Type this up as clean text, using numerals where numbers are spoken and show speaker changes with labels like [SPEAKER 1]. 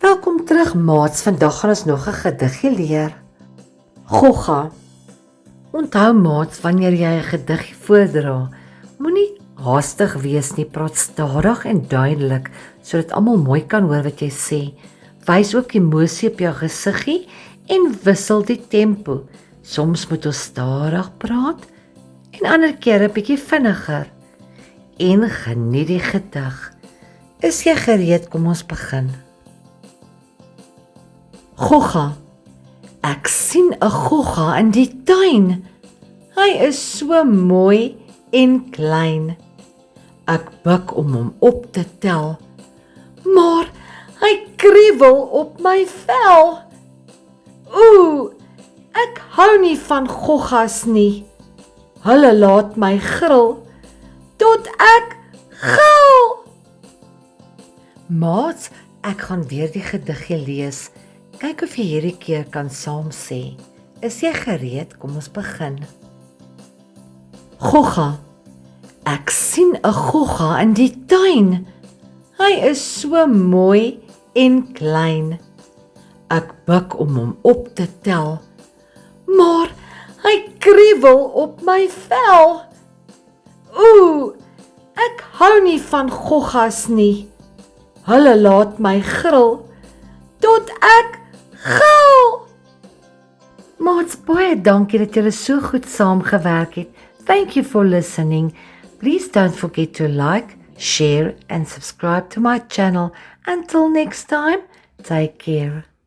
[SPEAKER 1] Welkom terug maats, vandag gaan ons nog 'n gediggie leer. Gogga. Onthou maats, wanneer jy 'n gediggie voordra, moenie haastig wees nie, praat stadig en duidelik, sodat almal mooi kan hoor wat jy sê. Wys ook emosie op jou gesiggie en wissel die tempo. Soms moet ons stadig praat en ander kere 'n bietjie vinniger. En geniet die gedig. Is jy gereed? Kom ons begin. Gogga. Ek sien 'n gogga in die tuin. Hy is so mooi en klein. Ek buig om hom op te tel, maar hy kriebel op my vel. Ooh, ek hou nie van goggas nie. Hulle laat my gril tot ek gil. Maats, ek gaan weer die gediggie lees. Kyk of jy hierdie keer kan saam sê. Is jy gereed? Kom ons begin. Gogga. Ek sien 'n gogga in die tuin. Hy is so mooi en klein. Ek buig om hom op te tel, maar hy kriebel op my vel. Ooh, ek hou nie van goggas nie. Hulle laat my gril tot ek gil. Maats, baie dankie dat julle so goed saamgewerk het. Thank you for listening. Please don't forget to like, share and subscribe to my channel. Until next time, take care.